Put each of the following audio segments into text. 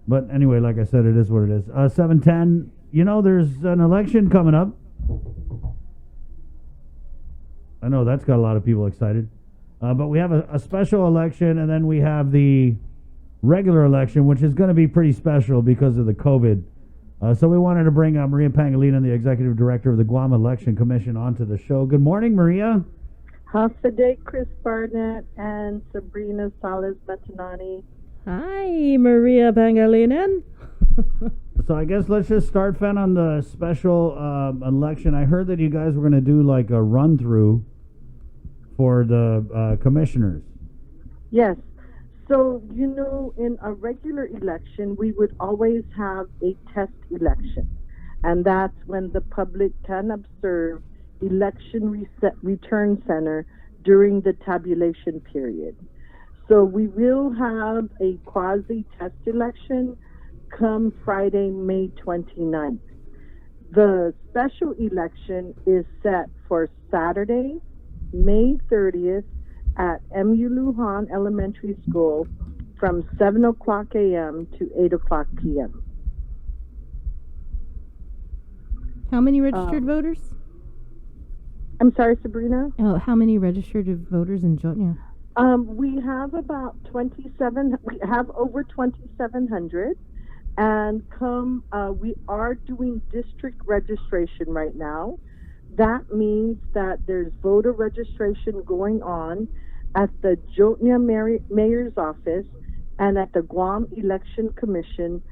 But anyway, like I said, it is what it is. 710. You know, there's an election coming up. I know that's got a lot of people excited. But we have a special election, and then we have the regular election, which is going to be pretty special because of the COVID. So we wanted to bring Maria Pangelinan, the executive director of the Guam Election Commission, onto the show. Good morning, Maria. Hasaday Chris Barnett and Sabrina Salas Batanani. Hi, Maria Pangelinan. So I guess let's just start, Fen, on the special election. I heard that you guys were going to do like a run-through for the commissioners. Yes. So, in a regular election, we would always have a test election. And that's when the public can observe election return center during the tabulation period. So we will have a quasi-test election come Friday, May 29th. The special election is set for Saturday, May 30th at MU Lujan Elementary School from 7 o'clock a.m. to 8 o'clock p.m. How many registered voters? I'm sorry, Sabrina? Oh, how many registered voters in Jotnia? We have about 27, we have over 2,700. And we are doing district registration right now. That means that there's voter registration going on at the Jotnia Mayor's office and at the Guam Election Commission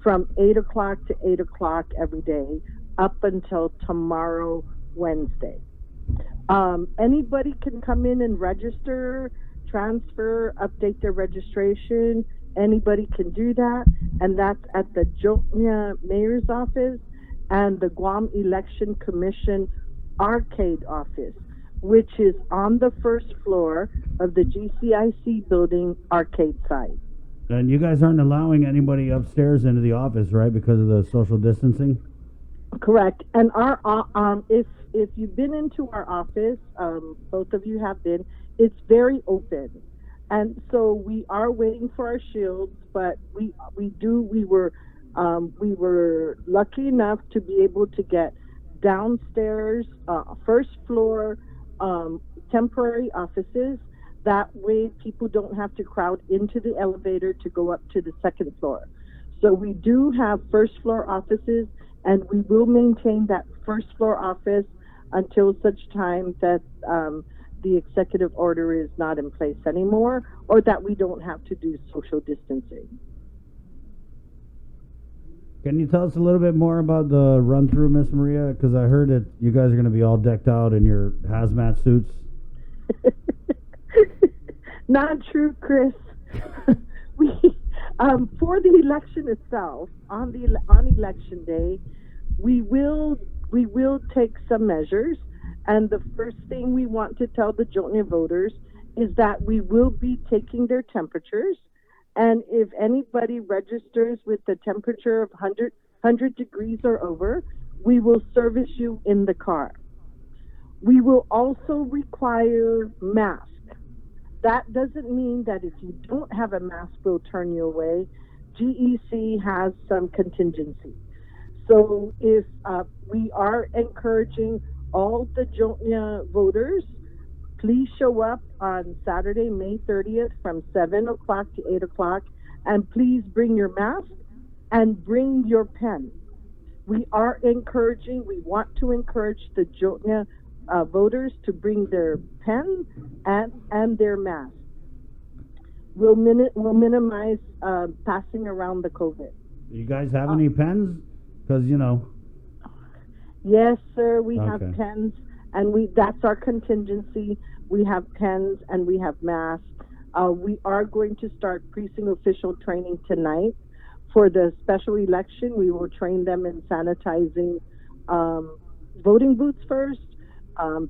from 8 o'clock to 8 o'clock every day up until tomorrow, Wednesday. Anybody can come in and register, transfer, update their registration. Anybody can do that, and that's at the Jotnia Mayor's office and the Guam Election Commission arcade office, which is on the first floor of the GCIC building arcade side. And you guys aren't allowing anybody upstairs into the office, right, because of the social distancing? Correct. And our if you've been into our office, both of you have been, it's very open. And so we are waiting for our shields, but we were lucky enough to be able to get downstairs, first floor, temporary offices. That way people don't have to crowd into the elevator to go up to the second floor. So we do have first floor offices, and we will maintain that first floor office until such time that the executive order is not in place anymore, or that we don't have to do social distancing. Can you tell us a little bit more about the run-through, Miss Maria? Because I heard that you guys are going to be all decked out in your hazmat suits. Not true, Chris. We for the election itself, on election day, we will take some measures. And the first thing we want to tell the Jotnia voters is that we will be taking their temperatures. And if anybody registers with the temperature of 100 degrees or over, we will service you in the car. We will also require masks. That doesn't mean that if you don't have a mask, we'll turn you away. GEC has some contingency. So if we are encouraging all the Jotnia voters, please show up on Saturday, May 30th from 7 o'clock to 8 o'clock, and please bring your mask and bring your pen. We want to encourage the Jotnia voters to bring their pen and their mask. We'll minimize passing around the COVID. You guys have any pens? Because, Yes, sir, we have pens, and that's our contingency. We have pens and we have masks. We are going to start precinct official training tonight. For the special election, we will train them in sanitizing voting booths first,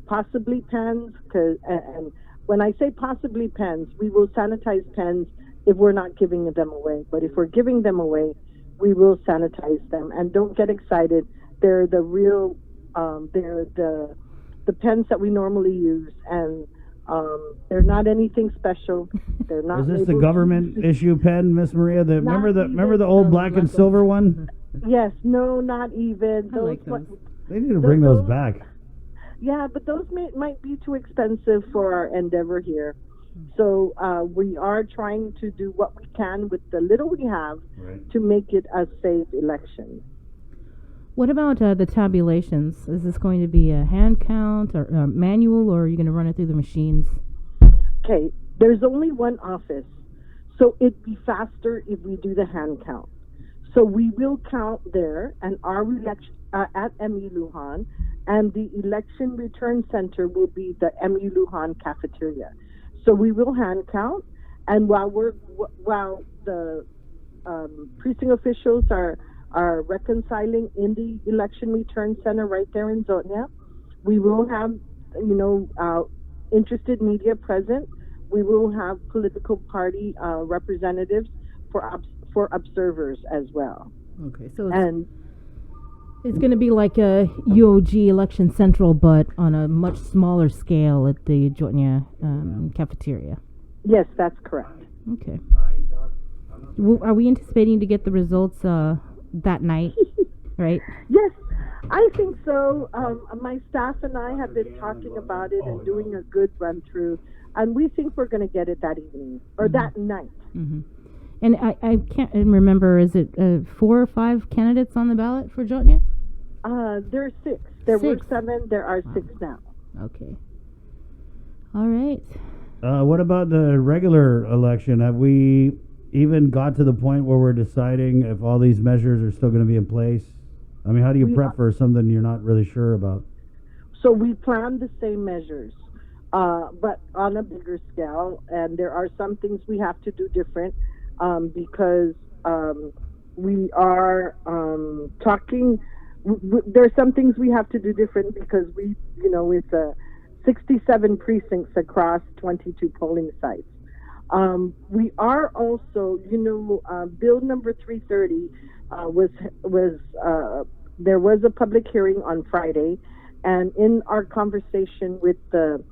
possibly pens, and when I say possibly pens, we will sanitize pens if we're not giving them away. But if we're giving them away, we will sanitize them. And don't get excited. They're the real, they're the pens that we normally use, and They're not anything special. They're not. Is this the labeled- government issue pen, Miss Maria? Remember the old Oh, black and black silver one? Yes, no, not even. I like those. They need to bring those Those- back. Yeah, but those might be too expensive for our endeavor here. So we are trying to do what we can with the little we have Right. to make it a safe election. What about the tabulations? Is this going to be a hand count or manual, or are you going to run it through the machines? Okay, there's only one office, so it'd be faster if we do the hand count. So we will count there, and our election at MU Lujan, and the election return center will be the MU Lujan cafeteria. So we will hand count, and while the precinct officials are reconciling in the election return center right there in Zotnia, we will have interested media present. We will have political party representatives for observers as well. Okay, so And it's going to be like a UOG Election Central, but on a much smaller scale at the Jotnia cafeteria. yes, that's correct. Okay. Are we anticipating to get the results that night? Right? Yes, I think so. My staff and I have been talking about it and doing a good run through, and we think we're going to get it that evening or that night. Mm-hmm. And I can't remember, is it 4 or 5 candidates on the ballot for Jotnia? There are 6. There were 6. 7. There are 6 now. Okay. All right. What about the regular election? Have we even got to the point where we're deciding if all these measures are still going to be in place? I mean, how do you prep for something you're not really sure about? So we plan the same measures, but on a bigger scale. And there are some things we have to do different because we are talking. There's some things we have to do different because it's 67 precincts across 22 polling sites. We are also, Bill number 330 there was a public hearing on Friday, and in our conversation with the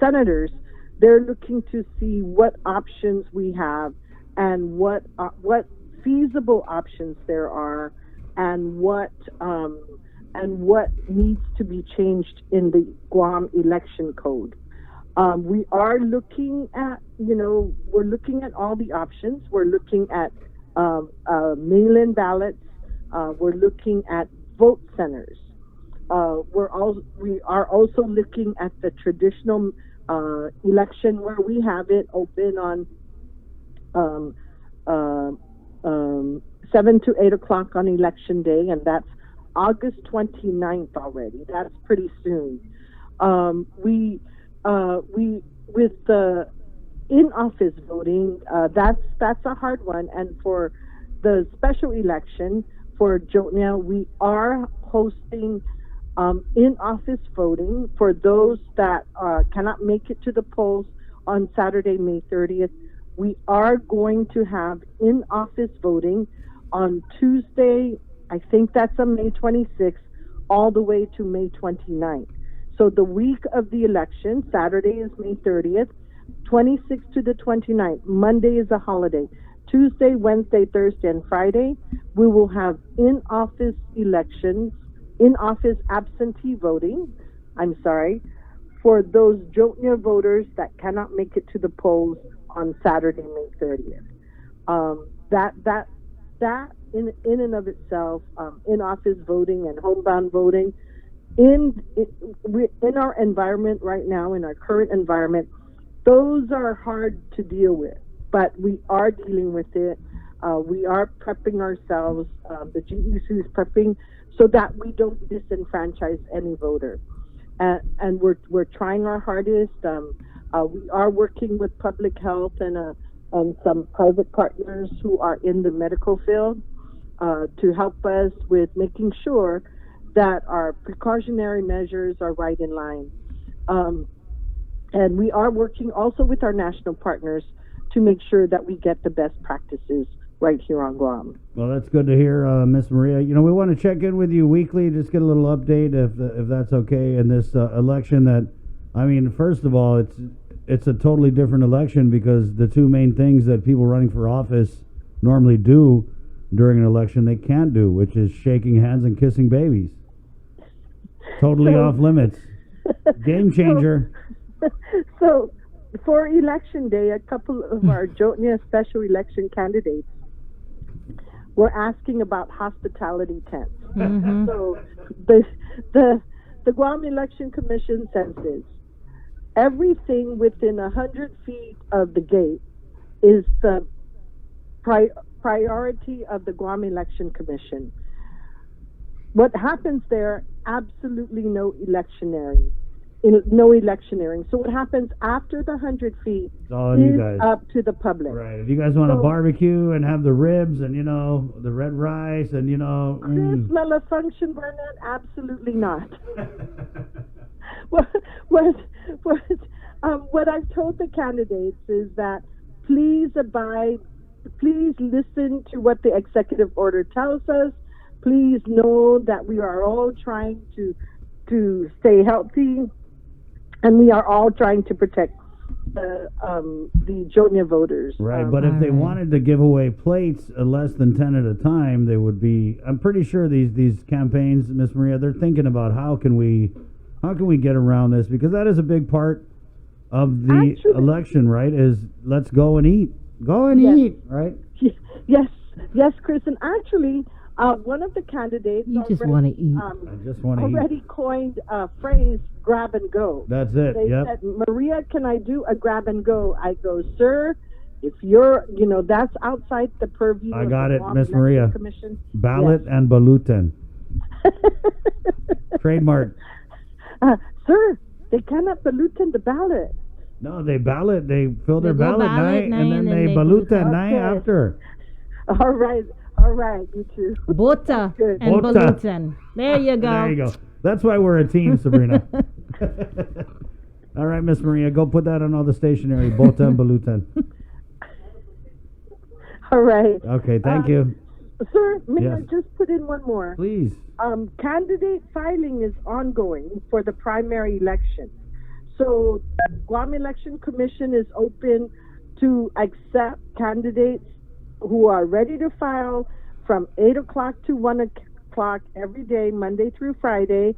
senators, they're looking to see what options we have and what feasible options there are, and what needs to be changed in the Guam election code. We are looking at, we're looking at all the options. We're looking at mail-in ballots. We're looking at vote centers. We are also looking at the traditional election where we have it open on 7 to 8 o'clock on election day, and that's August 29th already. That's pretty soon. With the in-office voting, that's a hard one. And for the special election for Jotnia, we are hosting in-office voting for those that cannot make it to the polls on Saturday, May 30th. We are going to have in-office voting on Tuesday, I think that's on May 26th, all the way to May 29th. So the week of the election, Saturday is May 30th, 26th to the 29th. Monday is a holiday. Tuesday, Wednesday, Thursday, and Friday, we will have in-office elections, in-office absentee voting, for those Jotnia voters that cannot make it to the polls on Saturday, May 30th. That in and of itself, in-office voting and homebound voting, in our environment right now, in our current environment, those are hard to deal with, but we are dealing with it. We are prepping ourselves. The GEC is prepping so that we don't disenfranchise any voter, and we're trying our hardest. We are working with public health and some private partners who are in the medical field to help us with making sure that our precautionary measures are right in line. And we are working also with our national partners to make sure that we get the best practices right here on Guam. Well, that's good to hear, Miss Maria. We want to check in with you weekly, just get a little update if that's okay in this election. That, I mean, first of all, it's a totally different election because the two main things that people running for office normally do during an election they can't do, which is shaking hands and kissing babies. Totally off limits. Game changer. So, for election day, a couple of our Jotnia special election candidates were asking about hospitality tents. Mm-hmm. So, the Guam Election Commission says this: everything within 100 feet of the gate is the priority of the Guam Election Commission. What happens there, absolutely no electioneering. So what happens after the 100 feet It's all on you is guys. up to the public. Right. If you guys want to So- barbecue and have the ribs and, the red rice and, Chris malfunction, Burnett, absolutely not. What I've told the candidates is that please listen to what the executive order tells us. Please know that we are all trying to stay healthy, and we are all trying to protect the Jotnia voters. Right, but if they wanted to give away plates less than 10 at a time, they would be. I'm pretty sure these campaigns, Miss Maria, they're thinking about how can we get around this, because that is a big part of the election, right? Is let's go and eat, eat, right? Yes, Chris, and actually, one of the candidates You just want to eat. I just want to eat. already coined a phrase, grab and go. That's it. They Yep. said, Maria, can I do a grab and go? I go, sir, if you're, that's outside the purview I of got the it, Guam Miss Election Maria. Commission. Ballot and balutan. Trademark. Sir, they cannot balutin the ballot. No, they ballot. They fill their They go ballot ballot night, and then they balut that night Okay. after. All right, you two. Bota Good. and Bota. Balutan. There you go. There you go. That's why we're a team, Sabrina. All right, Miss Maria, go put that on all the stationery. Bota and balutan. All right. Okay, thank you. Sir, may I Yes. just put in one more? Please. Candidate filing is ongoing for the primary election. So the Guam Election Commission is open to accept candidates who are ready to file from 8 o'clock to 1 o'clock every day, Monday through Friday.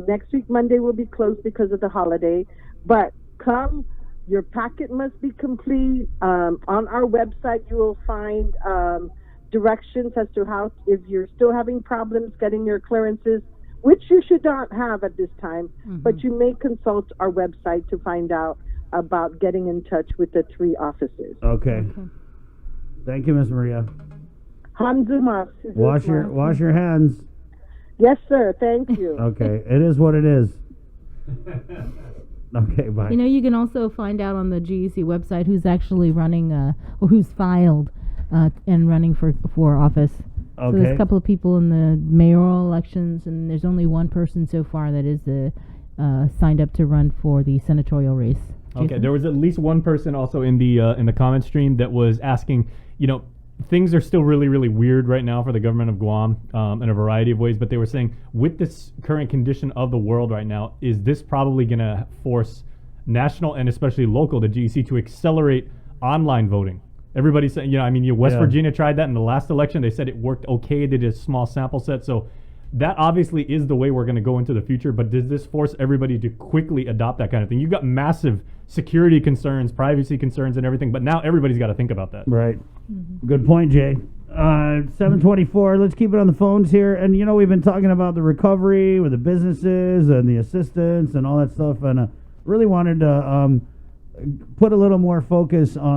Next week, Monday will be closed because of the holiday. But come, your packet must be complete. On our website, you will find directions as to how, if you're still having problems getting your clearances, which you should not have at this time, but you may consult our website to find out about getting in touch with the 3 offices. Okay. Thank you, Miss Maria. Hanzuma. Wash your hands. Yes, sir. Thank you. Okay. It is what it is. Okay, bye. You can also find out on the GEC website who's actually running, or who's filed and running for office. So there's Okay. a couple of people in the mayoral elections, and there's only one person so far that is signed up to run for the senatorial race. Okay, Jason? there was at least one person also in the comment stream that was asking, things are still really, really weird right now for the government of Guam in a variety of ways, but they were saying, with this current condition of the world right now, is this probably going to force national and especially local, the GEC, to accelerate online voting? Everybody's saying, West Yeah. Virginia tried that in the last election. They said it worked okay. They did a small sample set. So that obviously is the way we're going to go into the future. But does this force everybody to quickly adopt that kind of thing? You've got massive security concerns, privacy concerns, and everything. But now everybody's got to think about that. Right. Good point, Jay. 7:24. Let's keep it on the phones here. And we've been talking about the recovery with the businesses and the assistance and all that stuff. And really wanted to put a little more focus on